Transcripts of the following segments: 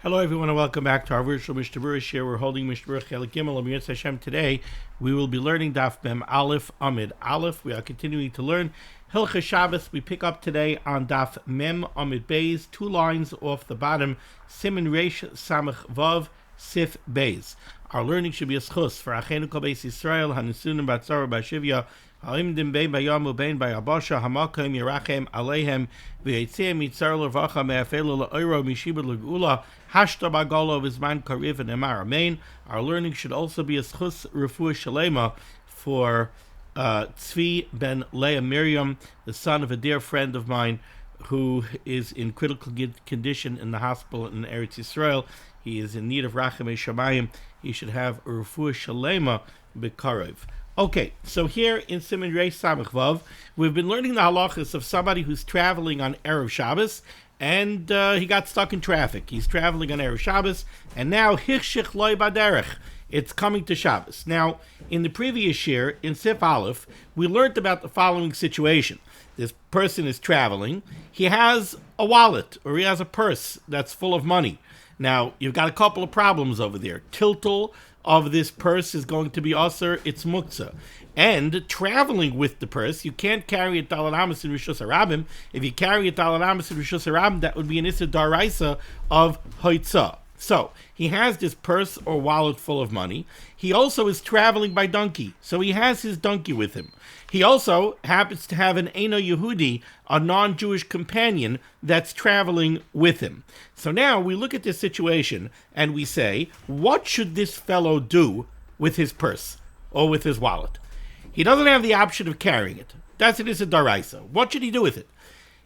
Hello, everyone, and welcome back to our virtual Mishnah Berurah share. We're holding Mishnah Berurah Chelik Gimel. And B'Yetz Hashem today, we will be learning Daf Mem Aleph Amid Aleph. We are continuing to learn Hilchos Shabbos. We pick up today on Daf Mem Amid Beis, 2 lines off the bottom. Siman Reish Samach Vav Sif Beis. Our learning should be a schus for Achenu Kol Beis Yisrael Hanesunim Batzara Bashivya. Ha'imdim bein bayamu bein bayabasha hamakim yirachem aleihem v'yitzei mitzar levacha me'afelu le'oiro mishibud le'gula hashta bagolo v'zman kariv and emar amen. Our learning should also be a schus refuah shalema for Tzvi ben Leah Miriam, the son of a dear friend of mine who is in critical condition in the hospital in Eretz Yisrael. He is in need of rachamei shamayim. He should have a refuah shalema b'karev. Okay, so here in Siman Reish Samach Vav, we've been learning the halachas of somebody who's traveling on Erev Shabbos, and he got stuck in traffic. He's traveling on Erev Shabbos, and now Hichshich Loi Baderech. It's coming to Shabbos. Now, in the previous year, in Sif Aleph, we learned about the following situation. This person is traveling. He has a wallet, or he has a purse that's full of money. Now, you've got a couple of problems over there. Tiltal of this purse is going to be aser, it's muktzah. And traveling with the purse, you can't carry a talad amas in Rishus Harabim. If you carry a talad amas in Rishus Harabim, that would be an issa daraisa of hoitzah. So, he has this purse or wallet full of money. He also is traveling by donkey, so he has his donkey with him. He also happens to have an Eino Yehudi, a non-Jewish companion, that's traveling with him. So now we look at this situation and we say, what should this fellow do with his purse or with his wallet? He doesn't have the option of carrying it. That's an issa daraisa. What should he do with it?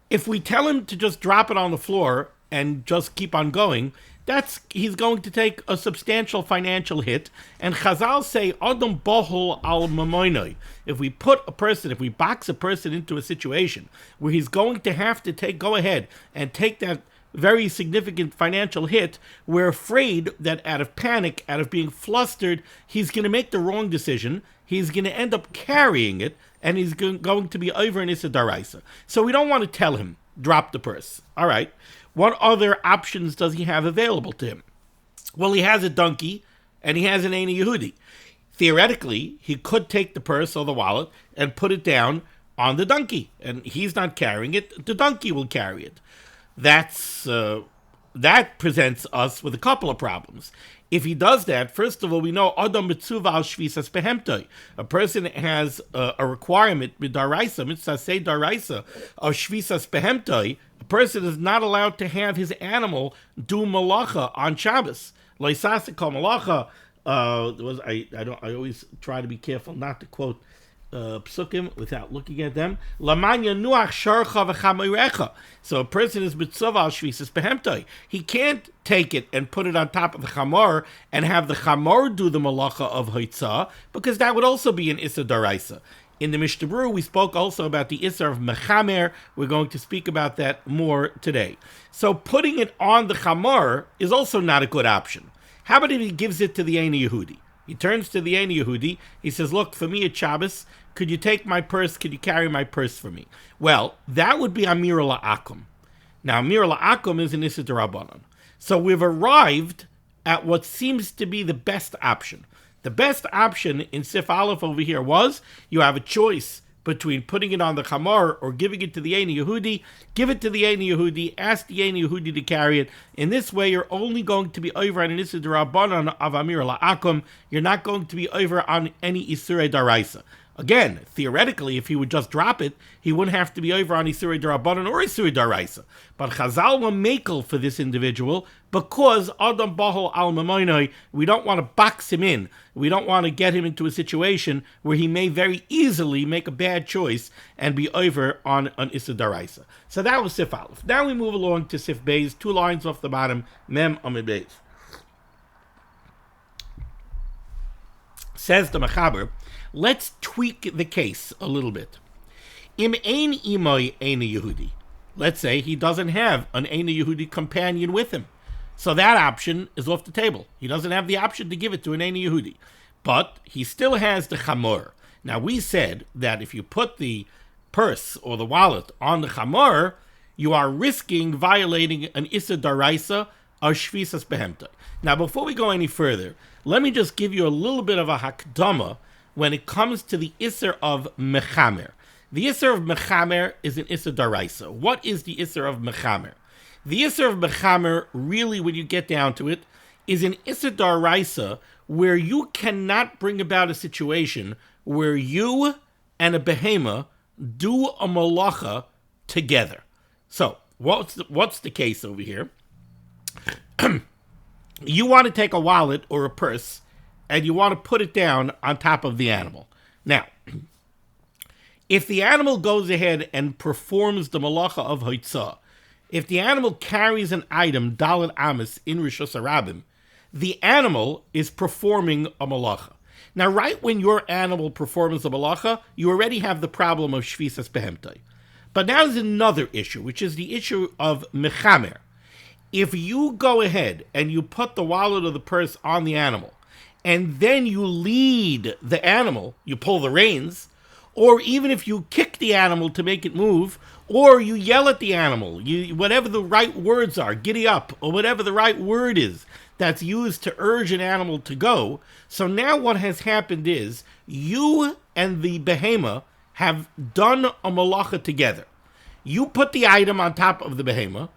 If we tell him to just drop it on the floor and just keep on going, he's going to take a substantial financial hit. And Chazal say, Adam bohol al mamoinoi. If we box a person into a situation where he's going to have to go ahead and take that very significant financial hit, we're afraid that out of panic, out of being flustered, he's going to make the wrong decision. He's going to end up carrying it, and he's going to be over in issa daraisa. So we don't want to tell him, drop the purse. All right. What other options does he have available to him? Well, he has a donkey, and he has an Eino Yehudi. Theoretically, he could take the purse or the wallet and put it down on the donkey, and he's not carrying it. The donkey will carry it. That presents us with a couple of problems. If he does that, first of all, we know Adam Mitzuva al Shvisas Behemtoi. A person has a requirement, Midaraisa, Mitzvah say Daraisa, of Shvisas Behemtoi. A person is not allowed to have his animal do malacha on Shabbos. Loisasa kol malacha. I always try to be careful not to quote psukim without looking at them. Lamanya nuach sharcha v'chamoirecha. So a person is mitzvah al shvisas behemtoi. He can't take it and put it on top of the chamor and have the chamor do the malacha of hoitzah, because that would also be an issa daraisa. In the Mishnah Berurah, we spoke also about the issa of mechamer. We're going to speak about that more today. So putting it on the chamor is also not a good option. How about if he gives it to the Eino Yehudi? He turns to the Eino Yehudi. He says, look, for me at Shabbos, could you take my purse? Could you carry my purse for me? Well, that would be Amir La'akum. Now, Amir La'akum is an issa d'Rabbanan. So we've arrived at what seems to be the best option. The best option in Sif Aleph over here was, you have a choice between putting it on the chamor or giving it to the Eino Yehudi. Give it to the Eino Yehudi, ask the Eino Yehudi to carry it. In this way, you're only going to be over on an issa d'Rabbanan of Amir La'akum. You're not going to be over on any isurei daraisa. Again, theoretically, if he would just drop it, he wouldn't have to be over on isurei d'Rabbanan or isurei daraisa. But Chazal were makel for this individual because Adam Bahol al Mamoinoi, we don't want to box him in. We don't want to get him into a situation where he may very easily make a bad choice and be over on an issa daraisa. So that was Sif Aleph. Now we move along to Sif Beis, 2 lines off the bottom, Mem Amid Beis. Says the Mechaber, let's tweak the case a little bit. Im ein imoy Eino Yehudi. Let's say he doesn't have an Eino Yehudi companion with him. So that option is off the table. He doesn't have the option to give it to an Eino Yehudi. But he still has the chamor. Now we said that if you put the purse or the wallet on the chamor, you are risking violating an issa daraisa of shvisas behemta. Now, before we go any further, let me just give you a little bit of a hakdama when it comes to the Isser of Mechamer. The Isser of Mechamer is an Isser Daraisa. What is the Isser of Mechamer? The Isser of Mechamer, really, when you get down to it, is an Isser Daraisa where you cannot bring about a situation where you and a behema do a malacha together. So, what's the case over here? You want to take a wallet or a purse and you want to put it down on top of the animal. Now, if the animal goes ahead and performs the malacha of hoitzah, if the animal carries an item, dalet amis, in Rishus Harabim, the animal is performing a malacha. Now, right when your animal performs the malacha, you already have the problem of shvisas behemtai. But now there's another issue, which is the issue of mechamer. If you go ahead and you put the wallet or the purse on the animal, and then you lead the animal, you pull the reins, or even if you kick the animal to make it move, or you yell at the animal, whatever the right words are, giddy up, or whatever the right word is that's used to urge an animal to go. So now what has happened is you and the behema have done a malacha together. You put the item on top of the behema,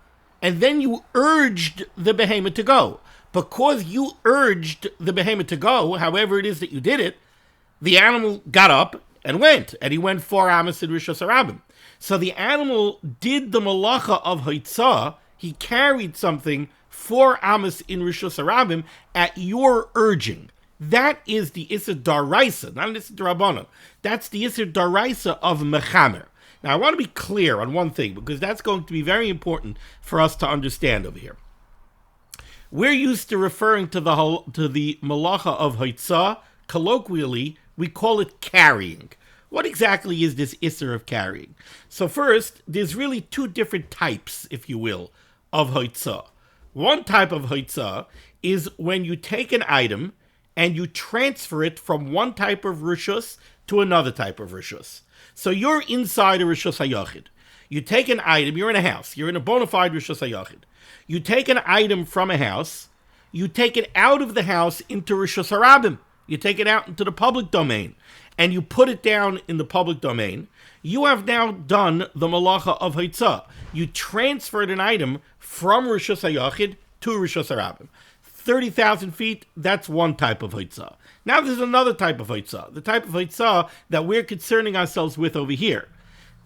and then you urged the behema to go. Because you urged the behema to go, however it is that you did it, the animal got up and went, and he went 4 amas in Rishus Harabim. So the animal did the malacha of hoitzah, he carried something 4 amas in Rishus Harabim at your urging. That is the Isser Daraisa, not an Isser D'Rabbanan. That's the Isser Daraisa of Mechamer. Now, I want to be clear on one thing, because that's going to be very important for us to understand over here. We're used to referring to the malacha of hoitzah. Colloquially, we call it carrying. What exactly is this Isser of carrying? So first, there's really 2 different types, if you will, of hoitzah. One type of hoitzah is when you take an item and you transfer it from one type of rishus to another type of rishus. So you're inside a rishus hayachid. You take an item, you're in a house, you're in a bona fide rishus hayachid. You take an item from a house, you take it out of the house into Rishus Harabim. You take it out into the public domain, and you put it down in the public domain. You have now done the malacha of hoitzah. You transferred an item from Rishus Hayachid to Rishus Harabim. 30,000 feet, that's one type of hoitzah. Now there's another type of hoitzah, the type of hoitzah that we're concerning ourselves with over here.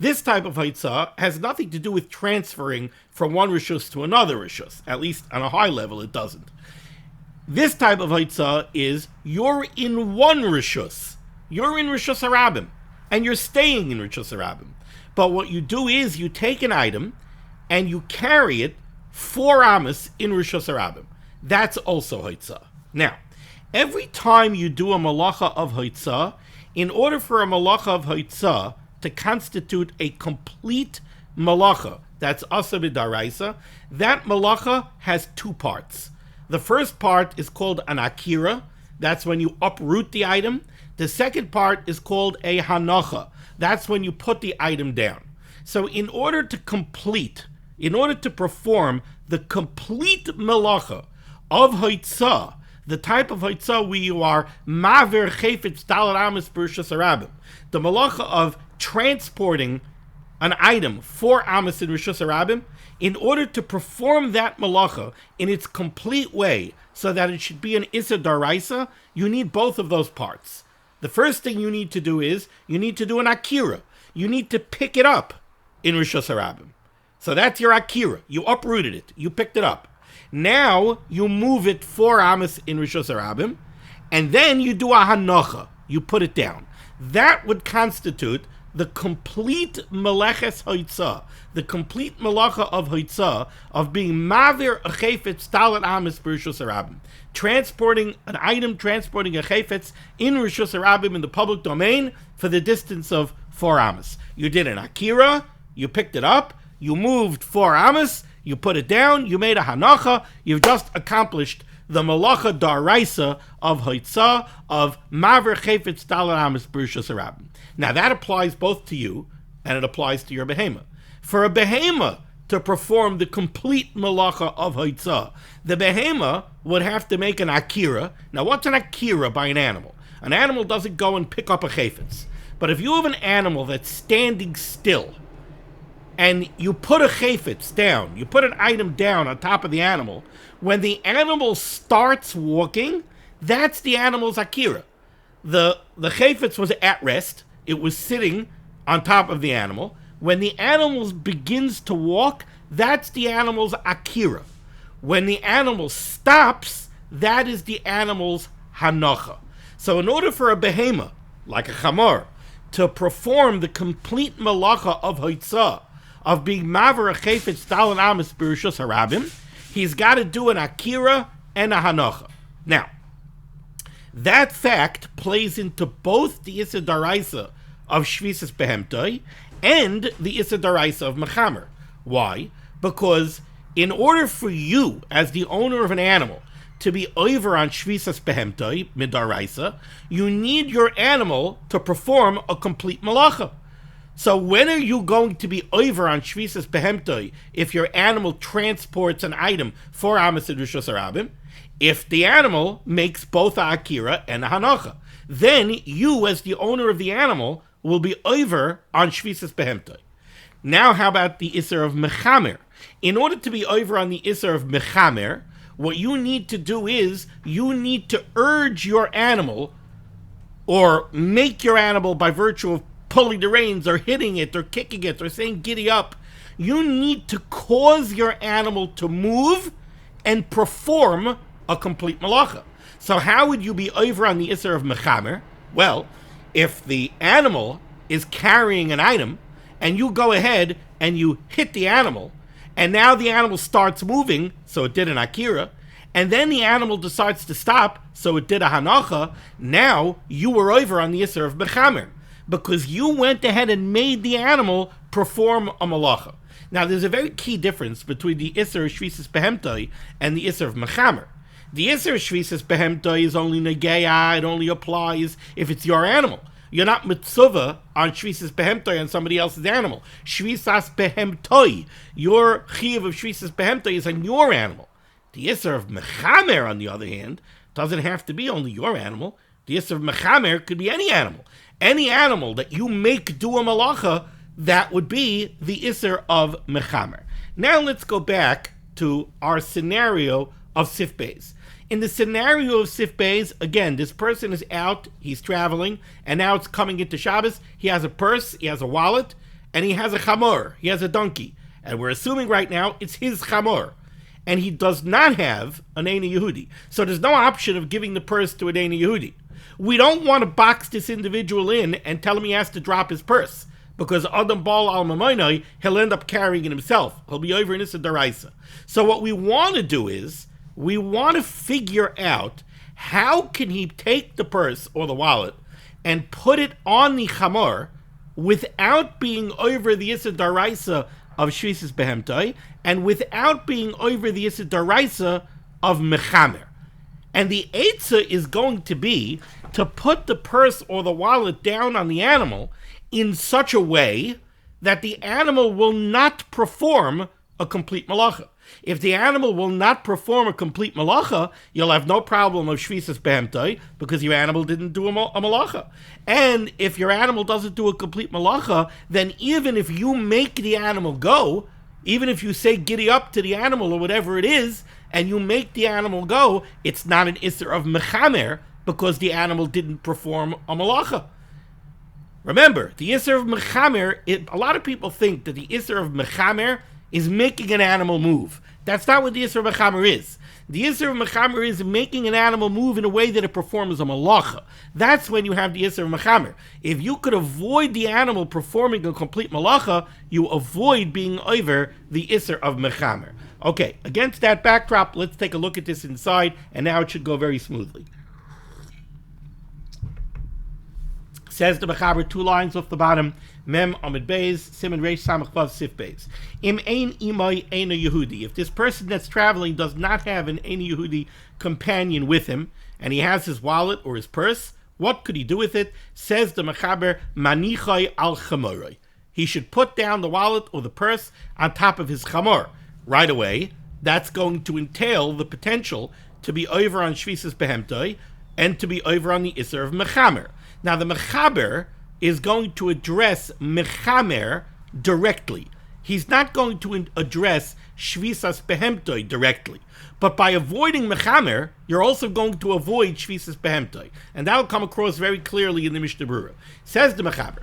This type of hoitzah has nothing to do with transferring from one rishus to another rishus. At least on a high level, it doesn't. This type of hoitzah is you're in one rishus. You're in Rishus Harabim, and you're staying in Rishus Harabim. But what you do is you take an item and you carry it 4 amas in Rishus Harabim. That's also hoitzah. Now, every time you do a malacha of hoitzah, in order for a malacha of hoitzah to constitute a complete malacha, that's asa b'daraisa, that malacha has 2 parts. The first part is called an akira, that's when you uproot the item. The second part is called a hanacha, that's when you put the item down. So in order to perform the complete malacha of hoitzah, the type of hoitzah where you are maver chayfetz dalet amas b'Rishus Harabim, the malacha of transporting an item 4 amas in Rishus Harabim, in order to perform that malacha in its complete way, so that it should be an Isser Daraisa, you need both of those parts. The first thing you need to do is, you need to do an akira. You need to pick it up in Rishus Harabim. So that's your akira. You uprooted it. You picked it up. Now you move it 4 amas in Rishus Harabim, and then you do a hanacha. You put it down. That would constitute the complete meleches hoitzah, the complete malacha of hoitzah, of being mavir a chayfetz dalet amas b'Rishus Harabim, transporting an item, transporting a chayfetz in Rishus Harabim in the public domain for the distance of 4 amas. You did an akira, you picked it up, you moved 4 amas, you put it down, you made a hanacha, you've just accomplished the malacha daraisa of hoitzah, of maver chayfetz dalet amas b'Rishus Harabim. Now that applies both to you, and it applies to your behema. For a behema to perform the complete malacha of haitzah. The behema would have to make an akira. Now, what's an akira by an animal? An animal doesn't go and pick up a chayfetz. But if you have an animal that's standing still, and you put a chayfetz down, you put an item down on top of the animal, when the animal starts walking, that's the animal's akira. The chayfetz was at rest. It was sitting on top of the animal. When the animal begins to walk, that's the animal's akira. When the animal stops, that is the animal's hanocha. So in order for a behema, like a chamor, to perform the complete malacha of haitzah, of being maver a chayfetz dalan amis b'rishus harabim, he's got to do an akira and a hanocha. Now, that fact plays into both the issa daraisa of shvisas behemtoi and the issa daraisa of mechamer. Why? Because in order for you, as the owner of an animal, to be over on shvisas behemtoi midaraisa, you need your animal to perform a complete malacha. So when are you going to be over on shvisas behemtoi if your animal transports an item for amas rishus harabim? If the animal makes both a akira and a hanocha, then you, as the owner of the animal, will be over on shvisas behemtoi. Now, how about the isser of mechamer? In order to be over on the isser of mechamer, what you need to do is you need to urge your animal, or make your animal by virtue of pulling the reins or hitting it or kicking it or saying giddy up. You need to cause your animal to move and perform a complete malacha. So how would you be over on the isser of mechamer? Well, if the animal is carrying an item and you go ahead and you hit the animal, and now the animal starts moving, so it did an akira, and then the animal decides to stop, so it did a hanacha, now you were over on the isser of mechamer, because you went ahead and made the animal perform a malacha. Now, there's a very key difference between the isser of shvisas behemtoi and the isser of mechamer. The isser of shvisas behemtoi is only negeya, it only applies if it's your animal. You're not mitzvah on shvisas behemtoi on somebody else's animal. Shvisas behemtoi, your chiyuv of shvisas behemtoi is on your animal. The isser of mechamer, on the other hand, doesn't have to be only your animal. The isser of mechamer could be any animal. Any animal that you make do a malacha, that would be the isser of mechamer. Now let's go back to our scenario of Sif Beis. In the scenario of Sif Beis, again, this person is out, he's traveling, and now it's coming into Shabbos. He has a purse, he has a wallet, and he has a chamor, he has a donkey. And we're assuming right now it's his chamor. And he does not have an Eina Yehudi. So there's no option of giving the purse to an Eina Yehudi. We don't want to box this individual in and tell him he has to drop his purse, because Adam Bal al Mamoinoi, he'll end up carrying it himself. He'll be over in Issa Daraisa. So what we want to do is, we want to figure out how can he take the purse or the wallet and put it on the chamor without being over the Issa Daraisa of Shvisas Behemtoi and without being over the Issa Daraisa of Mechamer. And the Eitzah is going to be to put the purse or the wallet down on the animal in such a way that the animal will not perform a complete malacha. If the animal will not perform a complete malacha, you'll have no problem of shvisas behemtoi because your animal didn't do a malacha. And if your animal doesn't do a complete malacha, then even if you make the animal go, even if you say giddy up to the animal or whatever it is, and you make the animal go, it's not an isser of mechamer because the animal didn't perform a malacha. Remember, the isser of mechamer, a lot of people think that the isser of mechamer is making an animal move. That's not what the isser of mechamer is. The isser of mechamer is making an animal move in a way that it performs a malacha. That's when you have the isser of mechamer. If you could avoid the animal performing a complete malacha, you avoid being over the isser of mechamer. Okay, against that backdrop, let's take a look at this inside, and now it should go very smoothly. Says the Mechaber, 2 lines off the bottom, Mem Amid Beis, Siman Reish Samach Vav Sif Beis. Im Ein Imai Eina Yehudi. If this person that's traveling does not have an Eina Yehudi companion with him, and he has his wallet or his purse, what could he do with it? Says the Mechaber, Manichai al Chamoroi. he should put down the wallet or the purse on top of his chamor right away. That's going to entail the potential to be over on Shvisas Behemtoi and to be over on the Isser of Mechamer. Now the Mechaber is going to address Mechamer directly. He's not going to address Shvisas Behemtoi directly. But by avoiding Mechamer, you're also going to avoid Shvisas Behemtoi. And that will come across very clearly in the Mishnah Berurah. Says the Mechaber,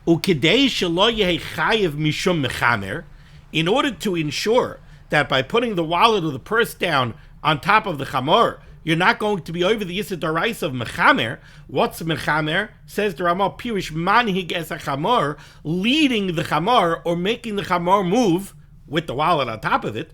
Ukidei shelo yehi chayev mishum Mechamer, in order to ensure that by putting the wallet or the purse down on top of the chamor, you're not going to be over the Yisur D'Oraisa of Mechamer. What's Mechamer? Says the Ramah, Pirish manhig es chamor, leading the chamor or making the chamor move with the wallet on top of it.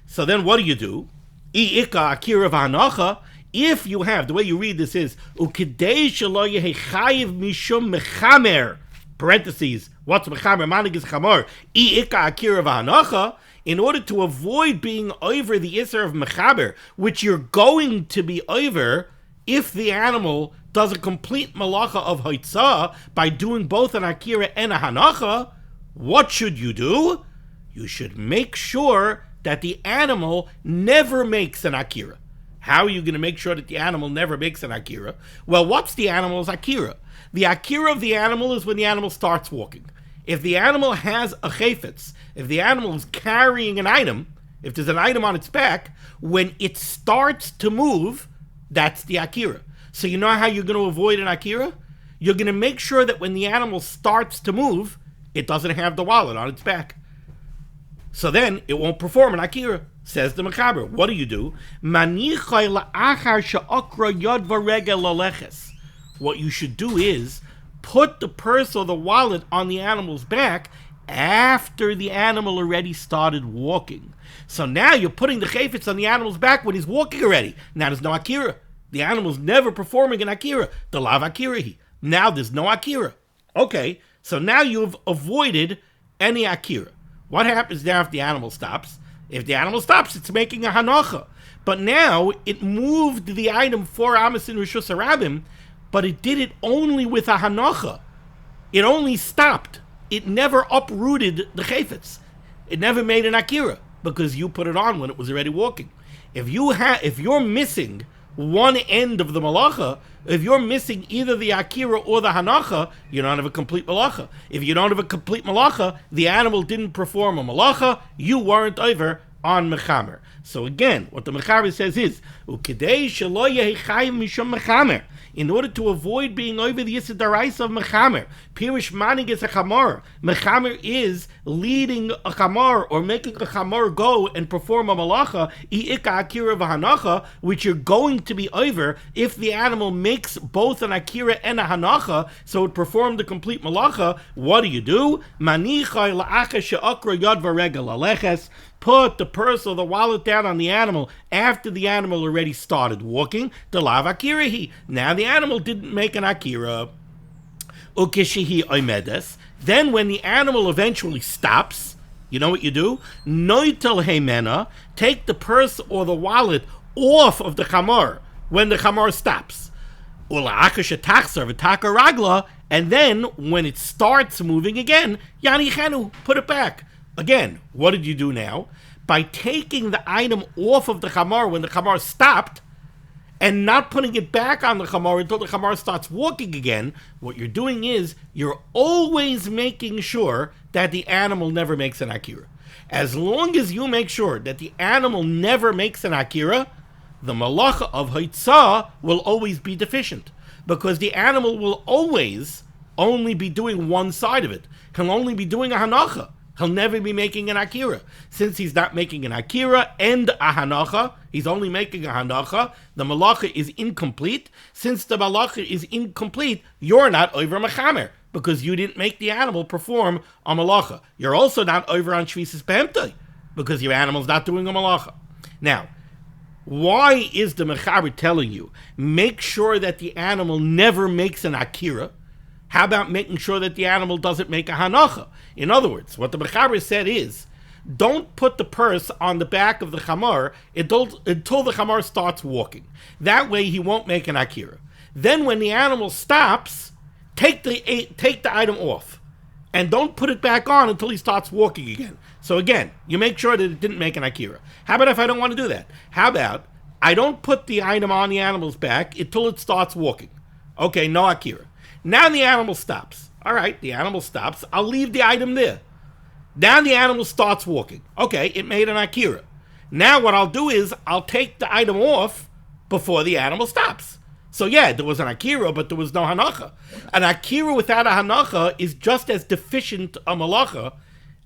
So then what do? I'ika akira v'hanacha. If you have, the way you read this is, Ukidei shelo yehi chayev mishum Mechamer, parentheses, what's Mechamer? Manhig es chamor. I'ika akira v'hanacha. In order to avoid being over the Isser of Mechaber, which you're going to be over if the animal does a complete malacha of Hoitzah by doing both an Akira and a Hanacha, what should you do? You should make sure that the animal never makes an Akira. How are you going to make sure that the animal never makes an Akira? Well, what's the animal's Akira? The Akira of the animal is when the animal starts walking. If the animal has a chayfetz, if the animal is carrying an item, if there's an item on its back, when it starts to move, that's the akira. So you know how you're going to avoid an akira? You're going to make sure that when the animal starts to move, it doesn't have the wallet on its back. So then it won't perform an akira. Says the Mechaber. What do? What you should do is put the purse or the wallet on the animal's back after the animal already started walking. So now you're putting the chayfetz on the animal's back when he's walking already. Now there's no akira. The animal's never performing an akira. The lav akirahi. Now there's no akira. Okay, so now you've avoided any akira. What happens now if the animal stops? If the animal stops, it's making a hanacha. But now it moved the item 4 amas in Rishus Harabim, but it did it only with a hanacha. It only stopped. It never uprooted the chayfetz. It never made an akira because you put it on when it was already walking. If you're missing one end of the malacha, if you're missing either the akira or the hanacha, you don't have a complete malacha. If you don't have a complete malacha, the animal didn't perform a malacha, you weren't over on mechamer. So again, what the Mechaber says is, Ukidei shelo yehi chayev mishum Mechamer, in order to avoid being over the Yisur D'Oraisa of Mechamer, Pirish manhig es a chamor. Mechamer is leading a chamor or making a chamor go and perform a malacha, i'ika akira v'hanacha, which you're going to be over if the animal makes both an akira and a hanacha, so it performed the complete malacha. What do? Manichai la'acha she'akra yad v'regel aleches. Put the purse or the wallet down on the animal after the animal already started walking. The lav akirahi. Now the animal didn't make an akira. Ukishihi oimedes. Then when the animal eventually stops, you know what you do? Noitel heimena. Take the purse or the wallet off of the chamor when the chamor stops. Ula'akash etachsar v'taka ragla. And then when it starts moving again, yani chenu, put it back. Again, what did you do now? By taking the item off of the chamor when the chamor stopped and not putting it back on the chamor until the chamor starts walking again, what you're doing is you're always making sure that the animal never makes an akira. As long as you make sure that the animal never makes an akira, the malacha of Hoitzah will always be deficient because the animal will always only be doing one side of it. He'll only be doing a hanacha. He'll never be making an akira. Since he's not making an akira and a hanacha, he's only making a hanacha, the malacha is incomplete. Since the malacha is incomplete, you're not over mechamer because you didn't make the animal perform a malacha. You're also not over on shvisas behemtoi because your animal's not doing a malacha. Now, why is the Mechaber telling you, make sure that the animal never makes an akira? How about making sure that the animal doesn't make a hanacha? In other words, what the Mechaber said is, don't put the purse on the back of the chamor until the chamor starts walking. That way he won't make an akira. Then when the animal stops, take the item off. and don't put it back on until he starts walking again. So again, you make sure that it didn't make an akira. How about if I don't want to do that? How about I don't put the item on the animal's back until it starts walking? Okay, no akira. Now the animal stops. All right, the animal stops. I'll leave the item there. Now the animal starts walking. Okay, it made an akira. Now what I'll do is I'll take the item off before the animal stops. So yeah, there was an akira, but there was no hanacha. An akira without a hanacha is just as deficient a malacha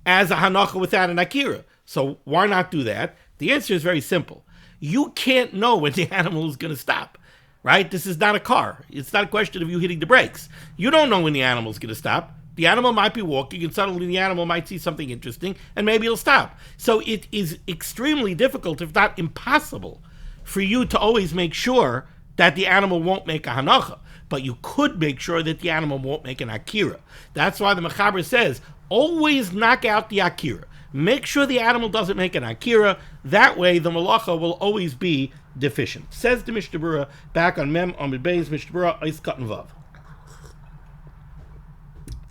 as a hanacha without an akira. So why not do that? The answer is very simple. You can't know when the animal is going to stop, right? This is not a car. It's not a question of you hitting the brakes. You don't know when the animal is going to stop. The animal might be walking, and suddenly the animal might see something interesting, and maybe it'll stop. So it is extremely difficult, if not impossible, for you to always make sure that the animal won't make a hanacha, but you could make sure that the animal won't make an akira. That's why the Mechaber says, always knock out the akira. Make sure the animal doesn't make an akira. That way, the malacha will always be deficient. Says the Mishnah Berurah, back on Mem Amid Beis, Mishnah Berurah, Ois Katan Vav.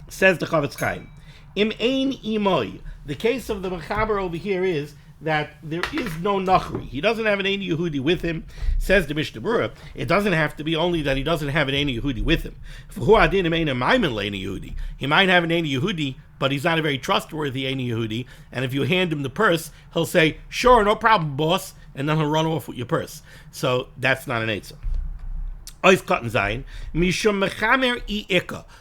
Says the Chavetz Chaim, Im ein imoy. The case of the Mechaber over here is that there is no Nachri. He doesn't have an Ein Yehudi with him. Says the Mishnah Berurah, it doesn't have to be only that he doesn't have an Ein Yehudi with him. He might have an Ein Yehudi, but he's not a very trustworthy Ein Yehudi, and if you hand him the purse, he'll say, sure, no problem, boss, and then he'll run off with your purse. So that's not an Eitzah.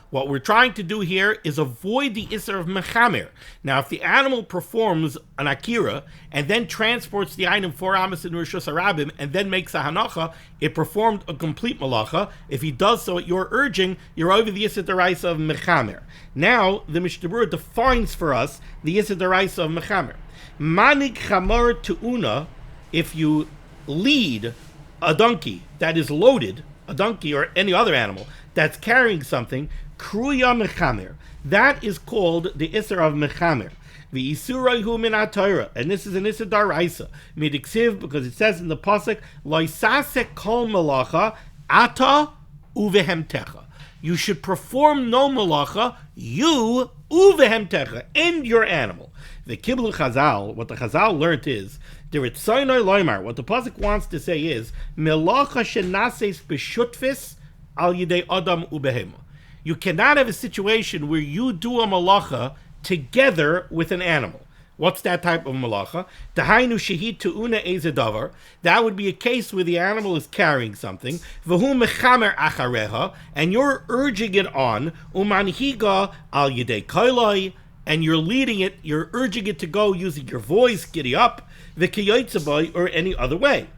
What we're trying to do here is avoid the Isser of Mechamer. Now, if the animal performs an Akira and then transports the item 4 Amos in Rishus Harabim and then makes a Hanacha, it performed a complete Malacha. If he does so at your urging, you're over the Isser Deraisa of Mechamer. Now, the Mishnah Berurah defines for us the Isser Deraisa of Mechamer. Manig Chamor Tu'una, if you lead a donkey that is loaded, a donkey or any other animal that's carrying something, kruya mechamer. That is called the Isser of Mechamer. The Isurayhu min HaTorah, and this is an Isser Daraisa. Midiksiv, because it says in the pasuk, Loisase kol malacha ata uvehemtecha. You should perform no malacha, you uvehemtecha, and your animal. The Kiblu Chazal, what the Chazal learnt is, what the pasuk wants to say is, Melacha shenases b'shutfis al yidei adam ubehema. You cannot have a situation where you do a malacha together with an animal. What's that type of malacha? Tahainu shehit tu'una ezedavar. That would be a case where the animal is carrying something. V'hu mechamer achareha, and you're urging it on. Umanhiga al yidei kailai, and you're leading it, you're urging it to go using your voice, giddy up, the kiyotzaboy, or any other way.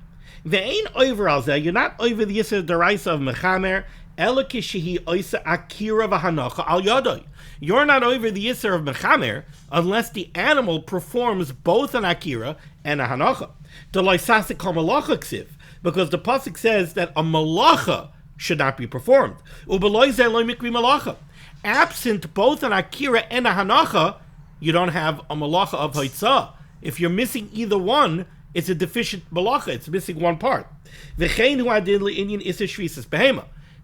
The ain't over alzeh, you're not over the Yisr Deraisa of Mechamer, elakishihi oisa akira v'hanacha al yadoi. You're not over the Yisr of Mechamer unless the animal performs both an akira and a hanacha. The loisasik malacha ksiv, because the pasuk says that a malacha should not be performed. Ubaloizeh lo mikri malacha. Absent both an akira and a hanacha, you don't have a malacha of haitzah. If you're missing either one, it's a deficient malacha. It's missing one part.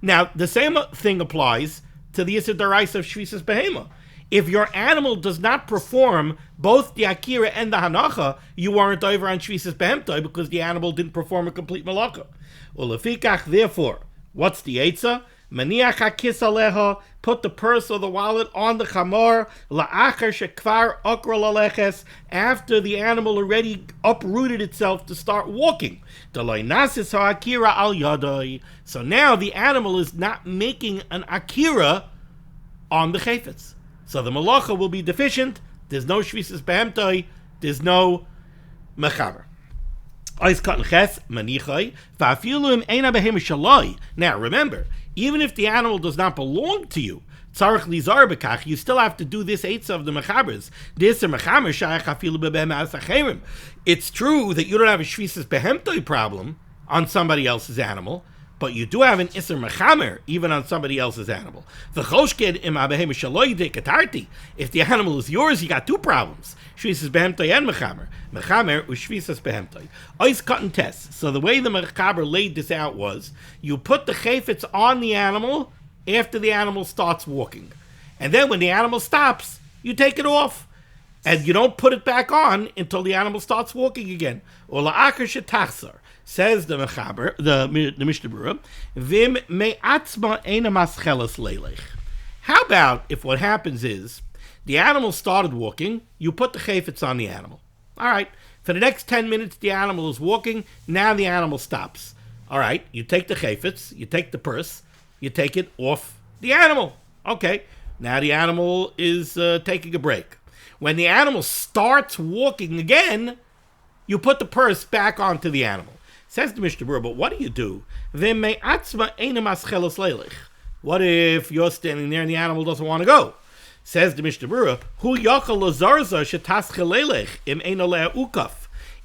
Now, the same thing applies to the Yisr Daraisa of Shvisas Behema. If your animal does not perform both the akira and the hanacha, you aren't over on Shvisas Behemtai because the animal didn't perform a complete malacha. Ulefikach, therefore, what's the eitzah? Maniach hakis aleha, put the purse or the wallet on the chamor, la'achar shekvar okra laleches, after the animal already uprooted itself to start walking. Deloi nasis ha'akira al yadoi. So now the animal is not making an akira on the chayfetz. So the malacha will be deficient, there's no shvisas behemtoi, there's no mechaber. Now remember, even if the animal does not belong to you, you still have to do this eitzah of the mechabers. It's true that you don't have a shvisas behemtoi problem on somebody else's animal, but you do have an isser mechamer even on somebody else's animal. If the animal is yours, you got two problems: shvisas behemtoi and mechamer. Mechamer u'shvisas behemtoi. Ois cotton test. So the way the mechaber laid this out was, you put the chayfetz on the animal after the animal starts walking, And then when the animal stops, you take it off. And you don't put it back on until the animal starts walking again. Or la'akar shetachzar, says the Mechaber, the Mishnah Berurah, vim me'atzma eina mascheles leilech. How about if what happens is, the animal started walking, you put the chayfetz on the animal. All right, for the next 10 minutes the animal is walking, now the animal stops. All right, you take the chayfetz, you take the purse, you take it off the animal. Okay, now the animal is taking a break. When the animal starts walking again, you put the purse back onto the animal. Says the Mishnah Berurah, but what do you do? What if you're standing there and the animal doesn't want to go? Says the Mishnah Berurah,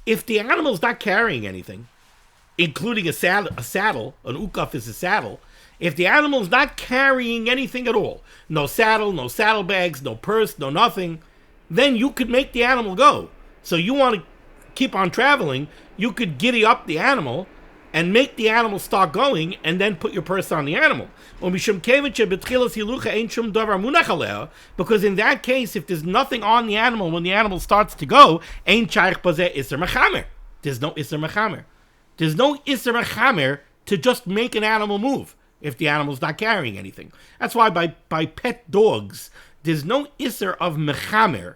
if the animal's not carrying anything, including a saddle, an ukaf is a saddle, if the animal's not carrying anything at all, no saddle, no saddlebags, no purse, no nothing, then you could make the animal go. So you want to keep on traveling, you could giddy up the animal and make the animal start going and then put your purse on the animal. Because in that case, if there's nothing on the animal when the animal starts to go, there's no Isser Mechamer. There's no Isser Mechamer to just make an animal move if the animal's not carrying anything. That's why by pet dogs, there's no Isser of Mechamer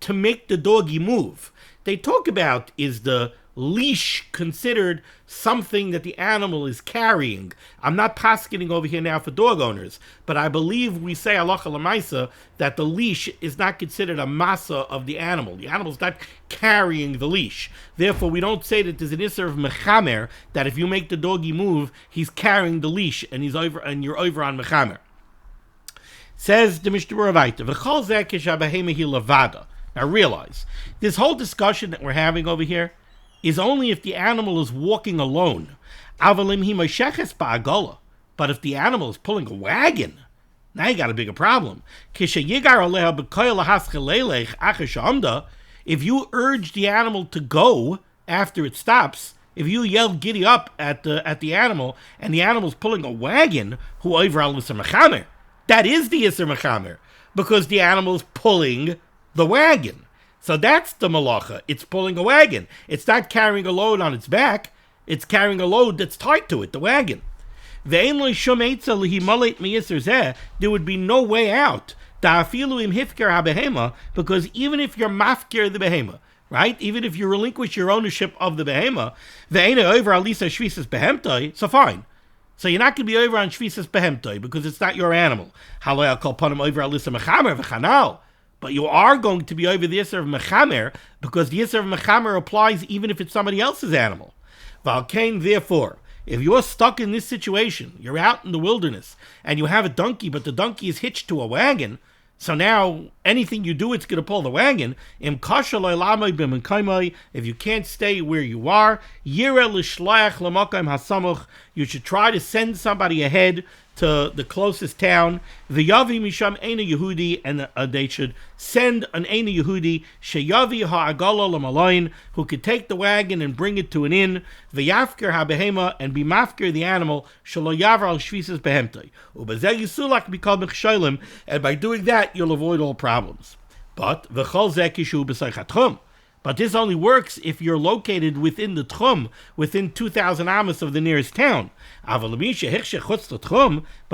to make the doggy move. They talk about, is the leash considered something that the animal is carrying? I'm not paskening over here now for dog owners, but I believe we say halacha l'maisa that the leash is not considered a masa of the animal. The animal's not carrying the leash. Therefore, we don't say that there's an isser of mechamer, that if you make the doggy move, he's carrying the leash and he's over, and you're over on mechamer. Says the Mishnah Berurah, v'chol zeh kishabahema hi levada. Now realize, this whole discussion that we're having over here is only if the animal is walking alone. But if the animal is pulling a wagon, now you got a bigger problem. If you urge the animal to go after it stops, if you yell giddy up at the animal and the animal's pulling a wagon, that is the Isser Mechamer, because the animal's pulling the wagon. So that's the malacha. It's pulling a wagon. It's not carrying a load on its back. It's carrying a load that's tied to it, the wagon. There would be no way out. Because even if you're mafkir the behema, right? Even if you relinquish your ownership of the behema, so fine. So you're not going to be over on shvisas behemtoi because it's not your animal. But you are going to be over the Yisr of Mechamer, because the Yisr of Mechamer applies even if it's somebody else's animal. Valkain, therefore, if you're stuck in this situation, you're out in the wilderness, and you have a donkey, but the donkey is hitched to a wagon, so now anything you do, it's going to pull the wagon. If you can't stay where you are, you should try to send somebody ahead to the closest town. The Yavi Misham Eina Yehudi, and they should send an Eina Yehudi, Sheyavi Ha'agala Lamalain, who could take the wagon and bring it to an inn, V'yafker HaBehema, and be mafker the animal, Shalo Yavar al Shvisas Behemtai. Ubazeh Yisulak Bikal Mechsholim, and by doing that, you'll avoid all problems. But V'chol Zeh Kishu B'say Chatchum. But this only works if you're located within the Tchum, within 2,000 amas of the nearest town. But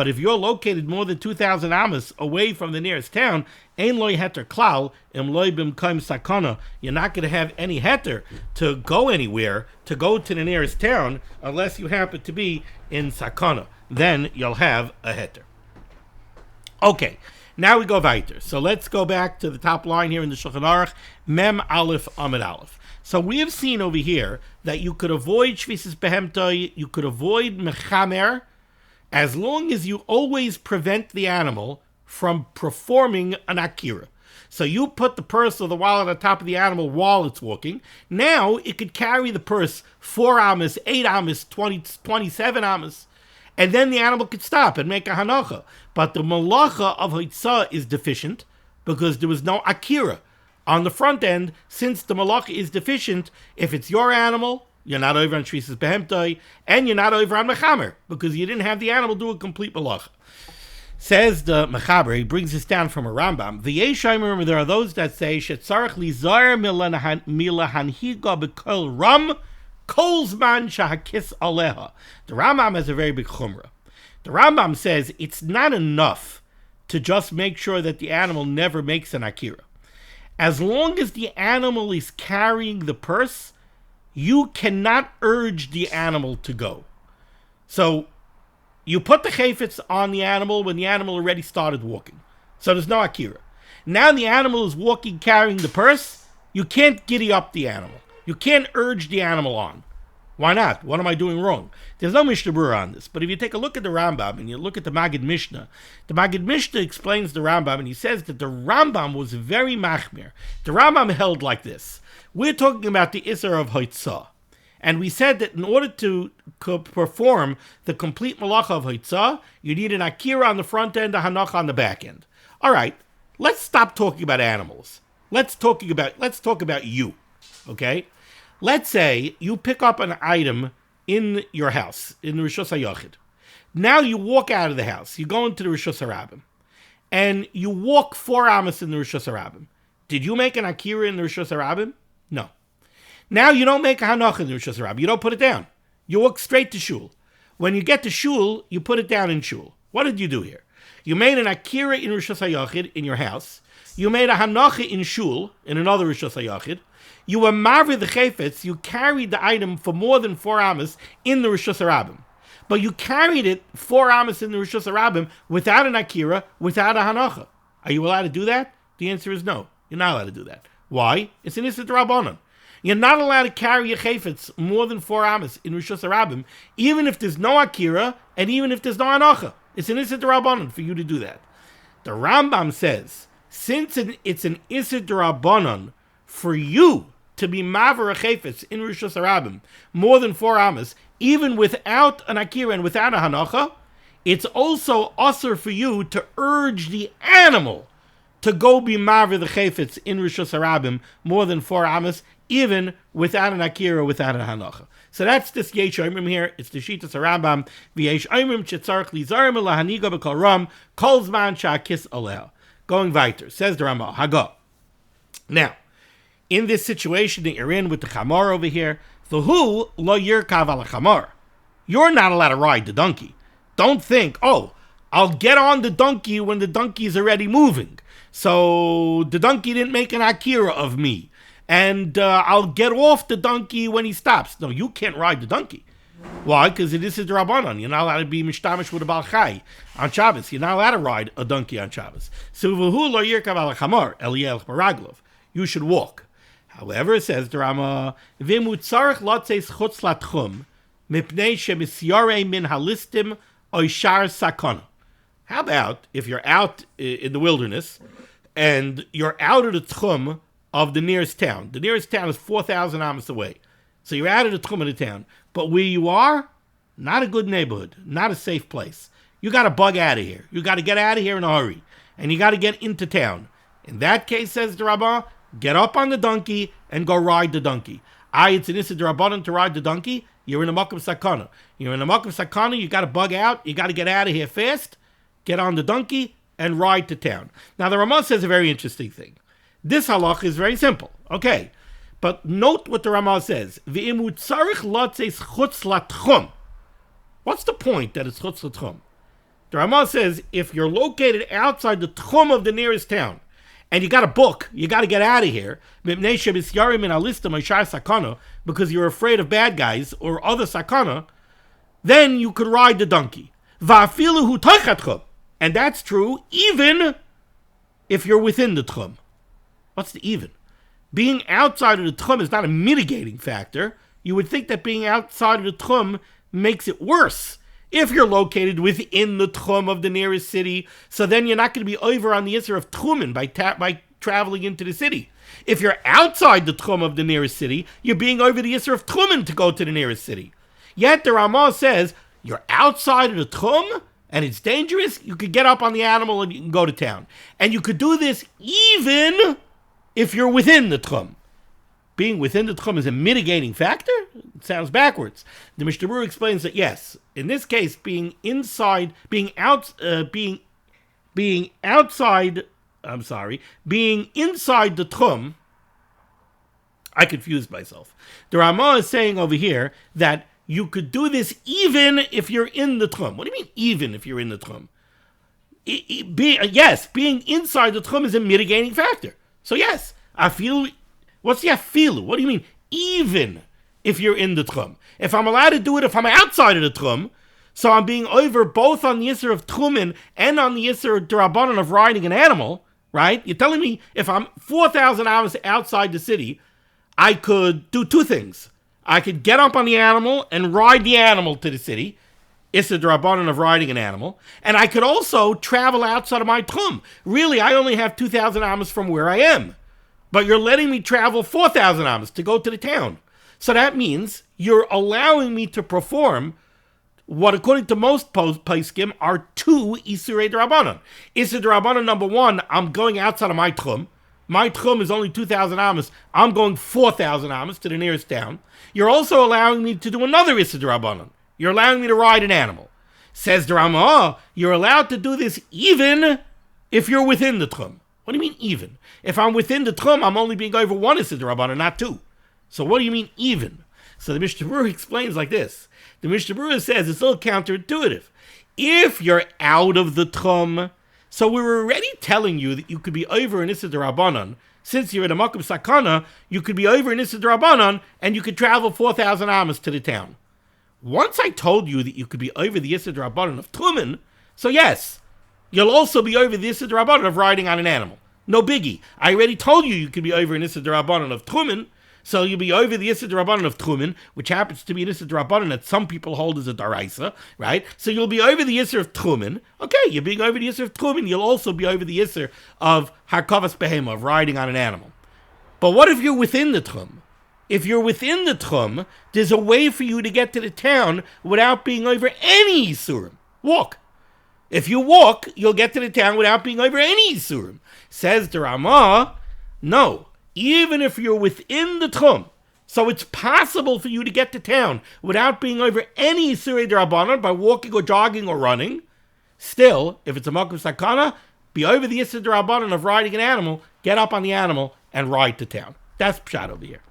if you're located more than 2,000 amas away from the nearest town, you're not going to have any heter to go anywhere, to go to the nearest town, unless you happen to be in sakana. Then you'll have a heter. Okay. Now we go weiter. So let's go back to the top line here in the Shulchan Aruch, Mem Aleph Amid Aleph. So we have seen over here that you could avoid Shvisas Behemtoi, you could avoid Mechamer, as long as you always prevent the animal from performing an Akira. So you put the purse or the wallet on top of the animal while it's walking. Now it could carry the purse 4 amas, 8 amas, 27 amas. And then the animal could stop and make a hanacha. But the malacha of Hitzah is deficient because there was no akira. On the front end, since the malacha is deficient, if it's your animal, you're not over on Shvisas Behemtoi, and you're not over on Mechamer, because you didn't have the animal do a complete malacha. Says the Mechaber, he brings this down from a Rambam. V'yeshayim, there are those that say shetzarach lizar milahanhiga b'kol ram kolzman shahakis aleha. The Rambam has a very big chumrah. The Rambam says it's not enough to just make sure that the animal never makes an akira. As long as the animal is carrying the purse, you cannot urge the animal to go. So you put the chayfetz on the animal when the animal already started walking. So there's no akira. Now the animal is walking carrying the purse. You can't giddy up the animal. You can't urge the animal on. Why not? What am I doing wrong? There's no Mishnah Berurah on this. But if you take a look at the Rambam and you look at the Maggid Mishnah, the Maggid Mishnah explains the Rambam and he says that the Rambam was very machmir. The Rambam held like this. We're talking about the Isser of HaTorah. And we said that in order to perform the complete malacha of HaTorah, you need an akira on the front end, a hanacha on the back end. All right, let's stop talking about animals. Let's talk about you, okay? Let's say you pick up an item in your house, in the Rishus HaYachid. Now you walk out of the house. You go into the Rishus HaRabim. And you walk 4 amos in the Rishus HaRabim. Did you make an akira in the Rishus HaRabim? No. Now you don't make a hanacha in the Rishus HaRabim. You don't put it down. You walk straight to shul. When you get to shul, you put it down in shul. What did you do here? You made an akira in Rishus HaYachid in your house. You made a hanacha in shul, in another Rishus HaYachid. You were marveh the chayfetz. You carried the item for more than 4 amos in the Rishus HaRabim. But you carried it 4 amos in the Rishus HaRabim without an akira, without a hanacha. Are you allowed to do that? The answer is no. You're not allowed to do that. Why? It's an Issa D'Rabbanan. You're not allowed to carry a chayfetz more than 4 amos in Rishus HaRabim, even if there's no akira and even if there's no hanacha. It's an Issa D'Rabbanan for you to do that. The Rambam says, since it's an Issa D'Rabbanan for you to be maver a chayfetz in Rishus HaRabim more than 4 amos, even without an akira and without a hanacha, it's also usher for you to urge the animal to go be maver the chayfetz in Rishus HaRabim more than 4 amos, even without an akira, without a hanacha. So that's this Yesh Oimrim here. It's the Shitas Rambam. V'yesh Oimrim shetzarich lizar milahaniga b'kol ram kol zman sha'akis aleha. Going weiter, says the Rambam, Haga. Now, in this situation that you're in with the chamor over here, v'hu lo yirkav al chamor. You're not allowed to ride the donkey. Don't think, oh, I'll get on the donkey when the donkey is already moving. So the donkey didn't make an akira of me. And I'll get off the donkey when he stops. No, you can't ride the donkey. Why? Because this is the Rabbanon. You're not allowed to be mishtamish with a Baal Chai on Shabbos. You're not allowed to ride a donkey on Shabbos. So v'hu lo yirkav al chamor eliyelch baraglov. You should walk. However, it says the Rama, v'imut tzarich lotzeis chutz latchum mipnei shemisyarei min halistim oishar sakana. How about if you're out in the wilderness and you're out of the tchum of the nearest town? The nearest town is 4,000 amos away. So you're out of the tchum of the town. But where you are, not a good neighborhood, not a safe place. You got to bug out of here. You got to get out of here in a hurry. And you got to get into town. In that case, says the Rabbah, get up on the donkey and go ride the donkey. It's an Issa D'Rabbanan to ride the donkey. You're in a Makom Sakana. You're in a Makom Sakana, you got to bug out. You got to get out of here fast. Get on the donkey and ride to town. Now, the Ramah says a very interesting thing. This halach is very simple. Okay. But note what the Ramah says. V'imut tzarich lotzeis chutz latchum. What's the point that it's chutz latchum? The Ramah says if you're located outside the tchum of the nearest town and you got a book, you got to get out of here because you're afraid of bad guys or other sakana, then you could ride the donkey. And that's true even if you're within the tchum. What's the even? Being outside of the tchum is not a mitigating factor. You would think that being outside of the tchum makes it worse. If you're located within the tchum of the nearest city, so then you're not going to be over on the issur of tchumen by traveling into the city. If you're outside the tchum of the nearest city, you're being over the issur of tchumen to go to the nearest city. Yet the Ramah says, you're outside of the tchum, and it's dangerous, you could get up on the animal and you can go to town. And you could do this even if you're within the tchum. Being within the tchum is a mitigating factor? It sounds backwards. The Mishnah Berurah explains that yes, in this case, being inside, being being inside the Tchum, I confused myself. The Ramah is saying over here that you could do this even if you're in the Tchum. What do you mean even if you're in the Tchum? Yes, being inside the Tchum is a mitigating factor. So yes, afilu. What's the afilu? What do you mean even if you're in the Tchum? If I'm allowed to do it if I'm outside of the Tchum, so I'm being over both on the Isser of Tchumen and on the Isser D'Rabbanan of riding an animal, right? You're telling me if I'm 4,000 hours outside the city, I could do two things. I could get up on the animal and ride the animal to the city, Isser D'Rabbanan of riding an animal, and I could also travel outside of my Tchum. Really, I only have 2,000 amas from where I am, but you're letting me travel 4,000 amas to go to the town. So that means you're allowing me to perform what, according to most poskim, are two Isurei D'Rabbanan. Isser D'Rabbanan number one, I'm going outside of my Tchum. My Tchum is only 2,000 amas. I'm going 4,000 amas to the nearest town. You're also allowing me to do another Isser D'Rabbanan. You're allowing me to ride an animal. Says the Ramah, you're allowed to do this even if you're within the Tchum. What do you mean even? If I'm within the Tchum, I'm only being over one Isser D'Rabbanan, not two. So what do you mean even? So the Mishnah Berurah explains like this. The Mishnah Berurah says it's a little counterintuitive. If you're out of the Tchum, so we were already telling you that you could be over in Isser D'Rabbanan. Since you're in a Makom Sakana, you could be over in Isser D'Rabbanan and you could travel 4,000 amas to the town. Once I told you that you could be over the Isser D'Rabbanan of Tchumen, so yes, you'll also be over the Isser D'Rabbanan of riding on an animal. No biggie. I already told you could be over an Isser D'Rabbanan of Tchumen, so you'll be over the Isser D'Rabbanan of Tchumen, which happens to be an Isser D'Rabbanan that some people hold as a Daraisa, right? So you'll be over the Isser of Tchumen. Okay, you're being over the Isser of Tchumen. You'll also be over the Isser of Harkavas Behema, of riding on an animal. But what if you're within the Tchum? If you're within the Tchum, there's a way for you to get to the town without being over any Isurim. Walk. If you walk, you'll get to the town without being over any Isurim. Says the Ramah, no. Even if you're within the Tchum, so it's possible for you to get to town without being over any Isurei D'Rabbanan by walking or jogging or running, still, if it's a Makom Sakana, be over the Isser D'Rabbanan of riding an animal, get up on the animal, and ride to town. That's pshat over here.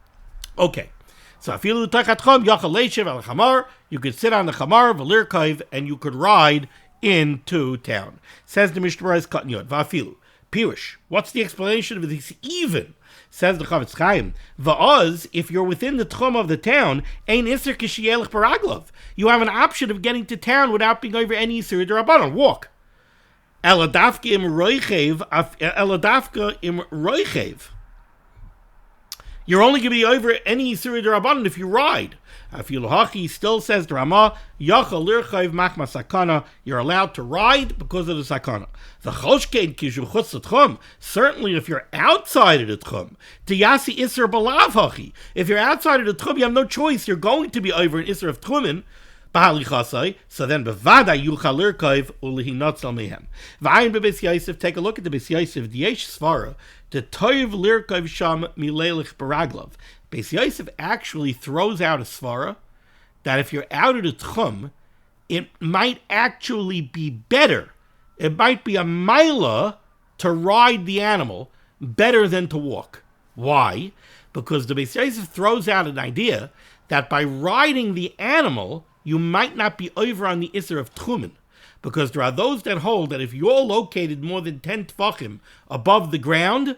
Okay, so afilu tachat chom yachal leishiv al chamar, you could sit on the chamar v'lirkaiv, and you could ride into town. Says the Mishnah Berurah cutting yod va'afilu pirush. What's the explanation of this even? Says the Chavetz Chaim, va'oz, if you're within the tchum of the town, ein iser kishielech baraglov. You have an option of getting to town without being over any Isurei D'Rabbanan. Walk. Eladafka im roichev. You're only going to be over any Isurei D'Rabbanan if you ride. Afilu hachi, still says the Ramah, yachal lirchayv machma sakana. You're allowed to ride because of the sakana. The choshkein kishu chutz l'tchum. Certainly, if you're outside of the tchum, tiyasi iser balav hachi. If you're outside of the tchum, you have no choice. You're going to be over an iser of tchumen. So then, bevada yuchal lirchayv ulihinotzel mehem. V'ayin bebeis Yosef. Take a look at the Beis Yosef. Diyesh svara. The toiv lirchayv sham milelich baraglov. Beis Yosef actually throws out a svara that if you're out of the tchum, it might actually be better. It might be a milah to ride the animal better than to walk. Why? Because the Beis Yosef throws out an idea that by riding the animal, you might not be over on the Isser of Tchumen. Because there are those that hold that if you're located more than 10 tefachim above the ground,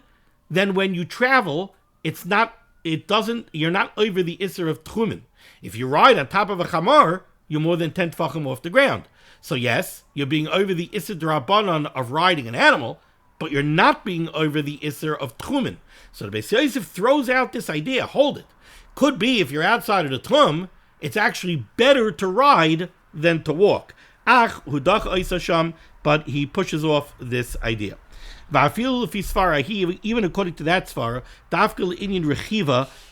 then when you travel, you're not over the Isser of Tchumen. If you ride on top of a chamar, you're more than 10 tefachim off the ground. So yes, you're being over the Isser D'Rabbanan of riding an animal, but you're not being over the Isser of Tchumen. So the Beis Yosef throws out this idea, hold it. Could be if you're outside of the Tchum, it's actually better to ride than to walk. But he pushes off this idea. Even according to that svara,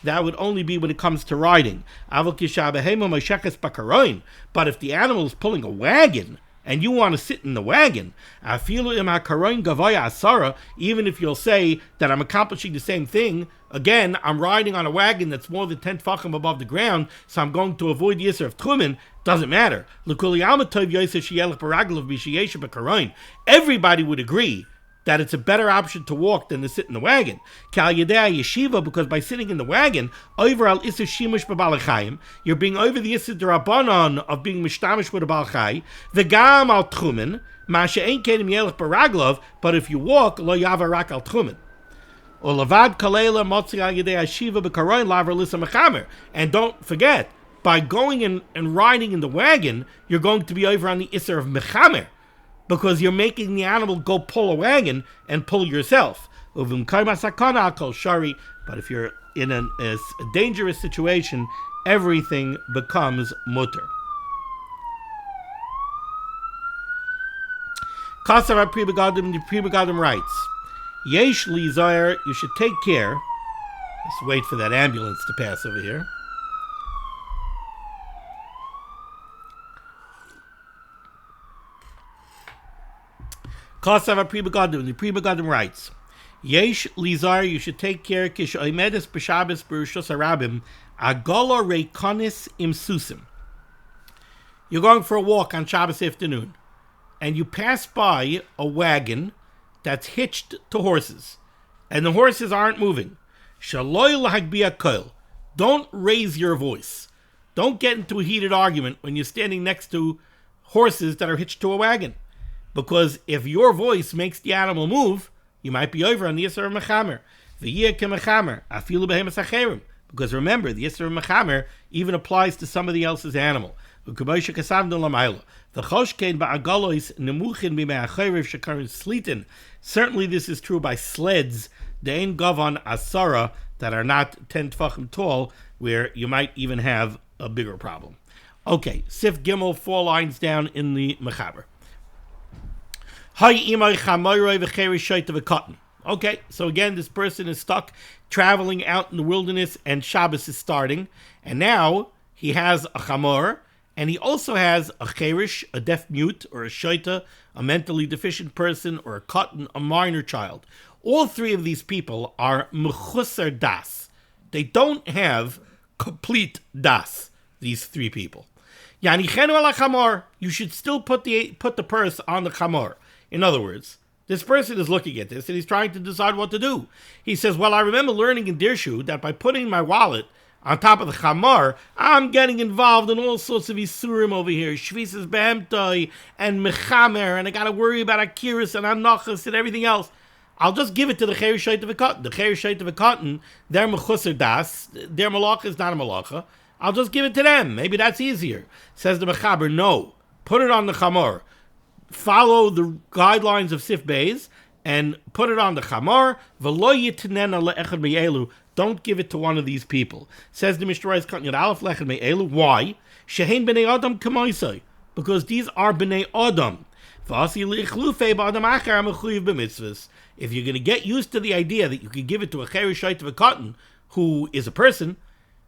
that would only be when it comes to riding. But if the animal is pulling a wagon and you want to sit in the wagon, even if you'll say that I'm accomplishing the same thing, again, I'm riding on a wagon that's more than 10 tefachim above the ground, so I'm going to avoid the Yisr of Tchumen, doesn't matter. Everybody would agree that it's a better option to walk than to sit in the wagon. Because by sitting in the wagon, over al Isser Shimush b'Balachayim, you're being over the Isser D'Rabbanan of being mishtamish with a Balachai, v'gam al Tchumen, ma she'ein kedim yelech b'Raglov, but if you walk, lo yava rak al Tchumen. And don't forget, by going and riding in the wagon, you're going to be over on the Isser of Mechamer, because you're making the animal go pull a wagon and pull yourself. But if you're in a dangerous situation, everything becomes mutter. Kasav Pri Begadim, the Pri Begadim writes, Yesh li zayr, you should take care. Let's wait for that ambulance to pass over here. Kasav Pri Begadim, the Pri Begadim writes, Yesh li zayr, you should take care. Kish oimedes b'Shabbos b'Rishos Harabim, agolo reikonis im susim. You're going for a walk on Shabbos afternoon, and you pass by a wagon that's hitched to horses, and the horses aren't moving. Shaloi lahagbiya koil. Don't raise your voice. Don't get into a heated argument when you're standing next to horses that are hitched to a wagon. Because if your voice makes the animal move, you might be over on the Yisr of Mechamer. V'yeh kemechamer, afilu behemes acherim. Because remember, the Yisr of Mechamer even applies to somebody else's animal. Certainly this is true by sleds, de'en gavan asara, that are not 10 tefachim tall, where you might even have a bigger problem. Okay, Sif Gimel, 4 lines down in the Mechaber. Okay, so again, this person is stuck traveling out in the wilderness, and Shabbos is starting, and now he has a chamor, and he also has a cherish, a deaf mute, or a shaita, a mentally deficient person, or a katan, a minor child. All 3 of these people are mechusar das. They don't have complete das, these 3 people. Yanichenu ala chamor, you should still put the purse on the chamor. In other words, this person is looking at this and he's trying to decide what to do. He says, well, I remember learning in Dirshu that by putting my wallet on top of the chamar, I'm getting involved in all sorts of isurim over here, shvisas behemtai and mechamer, and I got to worry about akiris and anachas and everything else. I'll just give it to the cherish shait of a cotton. The cherish shait of a cotton, their mechusar das, their malacha is not a malacha. I'll just give it to them. Maybe that's easier. Says the mechaber, no, put it on the chamar. Follow the guidelines of Sif Beis and put it on the chamar. V'lo yitnena le'echad me'elu. Don't give it to one of these people. Says the Mishnah Berurah Katan Yud Aleph le'echad me'elu. Why? Shehein b'nei adam k'moisai. Because these are b'nei adam. V'asi li'ichlufei b'adam achar ha'mechuyev b'mitzvahs. If you're going to get used to the idea that you can give it to a cherish shait of a cotton who is a person,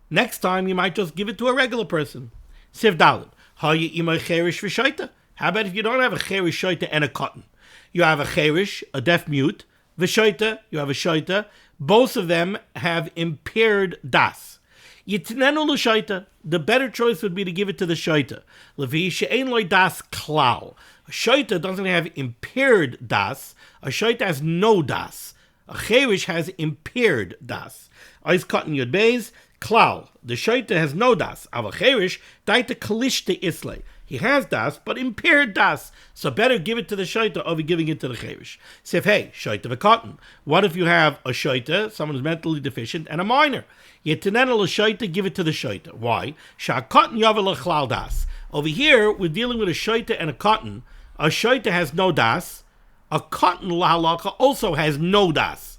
next time you might just give it to a regular person. Sif Dalet. Ha'yi imay cherish v'shaita. How about if you don't have a cherish shaita and a cotton? You have a cherish, a deaf mute, v'shaita, you have a shaita. Both of them have impaired das. Yitnenu l'shaita. The better choice would be to give it to the shaita. Levi she'ein loy das klal. A shaita doesn't have impaired das. A shaita has no das. A cherish has impaired das. Eis cotton yud beis klal. The shaita has no das. Av cherish daita kalishte islay. He has das, but impaired das. So better give it to the shaita over giving it to the cherish. Say, hey, shaita v'katan. What if you have a shaita, someone who's mentally deficient, and a minor? Yetenena l'shaita, give it to the shaita. Why? Sha'katan yavel l'chlal das. Over here, we're dealing with a shaita and a cotton. A shaita has no das. A cotton l'halakha also has no das.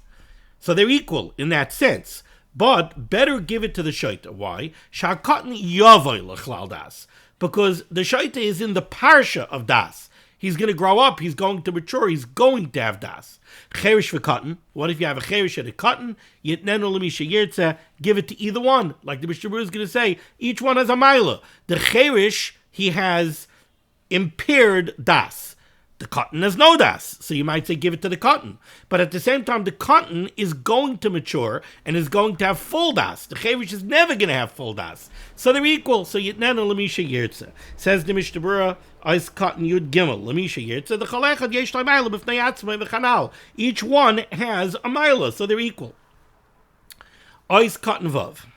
So they're equal in that sense. But better give it to the shaita. Why? Sha'katan yavel l'chlal das. Because the shaita is in the parsha of das. He's going to grow up, he's going to mature, he's going to have das. Cherish v'katan. What if you have a cherish and a cotton? Yitnenu l'misha yirtzeh. Give it to either one. Like the Mishnah Berurah is going to say, each one has a maila. The cherish, he has impaired das. The cotton has no das, so you might say give it to the cotton. But at the same time, the cotton is going to mature and is going to have full das. The chevish is never going to have full das. So they're equal. So yitnenu l'misha yirtza. Says the Mishnah Berurah, Ois cotton yud gimel l'misha yirtza. The chalechad yesh la mila b'fnei atzmai v'chanal. Each one has a mila, so they're equal. Ois cotton vav.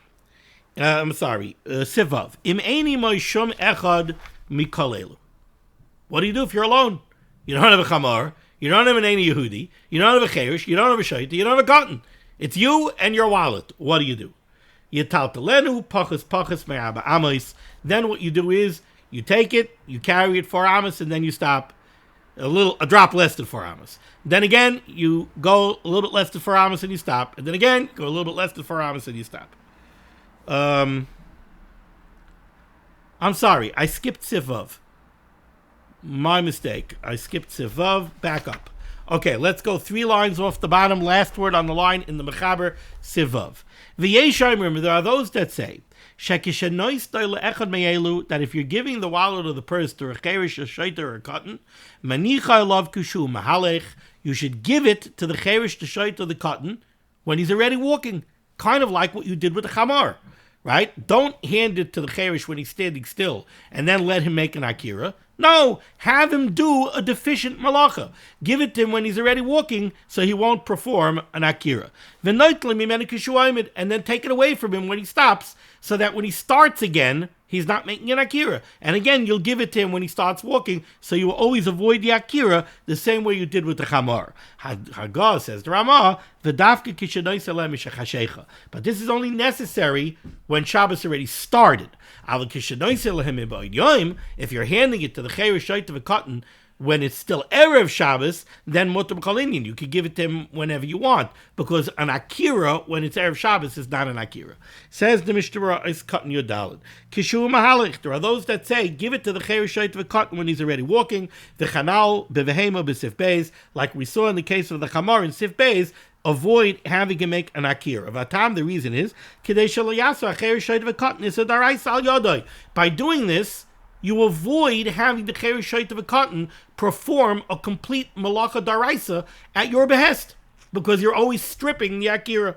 Sivav. Im eini moishum echad mikalelu. What do you do if you're alone? You don't have a chamar, you don't have an Eini Yehudi, you don't have a cherish, you don't have a shaita, you don't have a cotton. It's you and your wallet. What do? Yitaltalenu pachas me'aba amos. Then what you do is you take it, you carry it 4 amos, and then you stop a drop less than 4 amos. Then again, you go a little bit less than 4 amos and you stop. And then again, go a little bit less than 4 amos and you stop. I'm sorry, I skipped Sivav. My mistake. I skipped Sivav. Back up. Okay, let's go 3 lines off the bottom. Last word on the line in the Mechaber, Sivav. V'yeshayim, there are those that say that if you're giving the wallet of the purse to a cherish, a shaita, or a cotton, manicha love kushu mahalech, you should give it to the cherish, the shaita, or the cotton when he's already walking. Kind of like what you did with the chamar. Right? Don't hand it to the cherish when he's standing still and then let him make an akira. No, have him do a deficient malacha. Give it to him when he's already walking so he won't perform an akira. And then take it away from him when he stops so that when he starts again, he's not making an akira. And again, you'll give it to him when he starts walking so you will always avoid the akira the same way you did with the chamar. Haggah says the Ramah, but this is only necessary when Shabbos already started. If you're handing it to the cherish shaita of a cotton when it's still Erev Shabbos, then mutar b'chalinian. You could give it to him whenever you want, because an akira, when it's Erev Shabbos, is not an akira. Says the Mishnah Berurah, is cotton yodalid. Kishu mahalich. There are those that say, give it to the cherish shaita of a cotton when he's already walking. The chanal bevehema b'sif beis, like we saw in the case of the chamar in sif beis, avoid having him make an akira. Vatam, the reason is, by doing this, you avoid having the cherish shaita of a cotton perform a complete malacha daraisa at your behest, because you're always stripping the akira.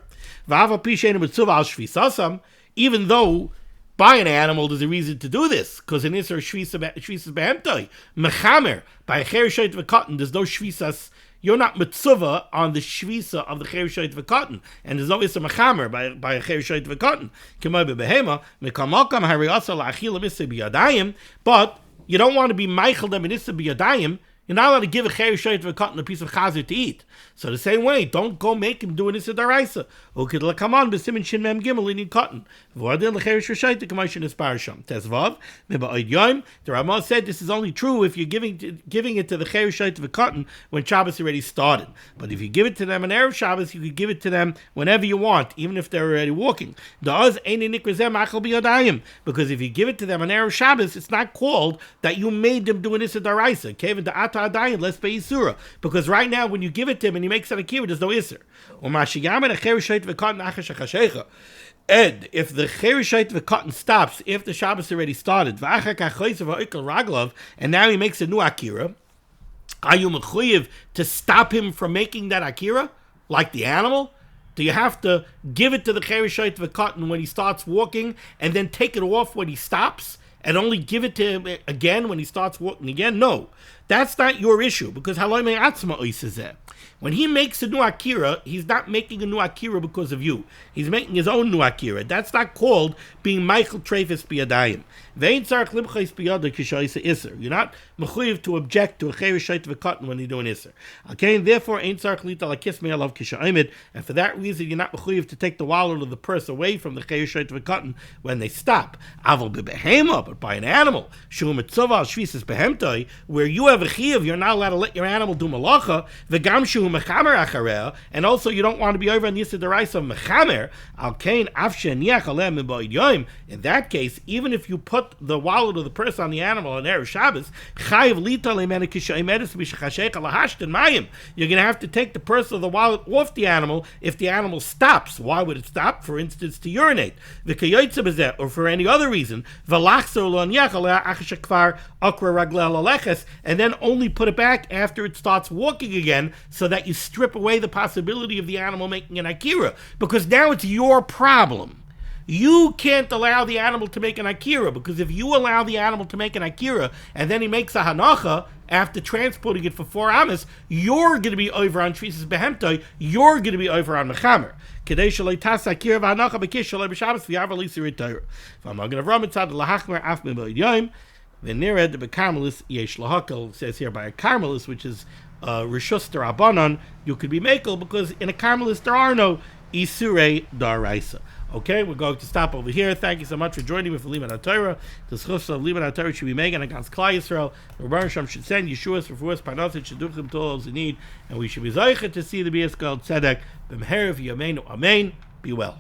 Even though by an animal there's a reason to do this, because in Isser shvisas behemtoi mechamer, by a cherish shaita of a cotton there's no shvisas. You're not mitzvah on the shvisa of the cherish shaita of a cotton, and there's no issa mechamer by a cherish shaita of a cotton. But you don't want to be meichel them in issa b'yadayim. You're not allowed to give a cherish shaita of a cotton a piece of chazer to eat. So the same way, don't go make him do an issa daraisa. Okay, come on, b'simin shin mem gimel in cotton. V'adin l'cherish shaita k'maishin esparasham. Tesvav me'ba'od yom. The Ramah said this is only true if you're giving it to the cherish shaita of a cotton when Shabbos already started. But if you give it to them on Erev Shabbos, you could give it to them whenever you want, even if they're already walking. Because if you give it to them on Erev Shabbos, it's not called that you made them do an issa daraisa. Kevin the let's pay Yisura. Because right now, when you give it to him and he makes an akira, there's no Isser. And if the cherish shaita of a cotton stops if the Shabbos already started, and now he makes a new akira, are you mechuyev to stop him from making that akira, like the animal? Do you have to give it to the cherish shaita of a cotton when he starts walking, and then take it off when he stops? And only give it to him again when he starts walking again? No, that's not your issue, because when he makes a new akira, he's not making a new akira because of you. He's making his own new akira. That's not called being Michael Trefis biyadayim. You're not mechuyev to object to a cherish shaita of a cotton when you're doing iser. Okay, therefore, and for that reason, you're not mechuyev to take the wallet of the purse away from the cherish shaita of a cotton when they stop. But by an animal, where you have v'chiyav, you're not allowed to let your animal do malacha. V'gam shu mechamer achareh, and also you don't want to be over on yisur deraisa mechamer. Al kain afshe niach aleh miboid yom. In that case, even if you put the wallet of the purse on the animal on erev Shabbos, chayiv lita le'menu kishayimedes b'shechashech lahashten mayim. You're going to have to take the purse or the wallet off the animal if the animal stops. Why would it stop? For instance, to urinate, or for any other reason. And then only put it back after it starts walking again, so that you strip away the possibility of the animal making an akira, because now it's your problem. You can't allow the animal to make an akira, because if you allow the animal to make an akira and then he makes a hanacha after transporting it for 4 amas, you're going to be over on Shvisas Behemtoi, you're going to be over on Mechamer. If I'm not going to run it, the nered the bekarmelis yesh lahakal says here by a karmelis, which is rishus derabanan, you could be makel, because in a karmelis there are no isurei daraisa. Okay, we're going to stop over here. Thank you so much for joining me for limud HaTorah. The schus of limud HaTorah should be megan against Klal Yisrael. The Rebbe Shem should send Yeshua's for us, Parnasim should do them to all those in need, and we should be zeicher to see the Bias called Tzedek. B'meherav Yameinu Amen. Be well.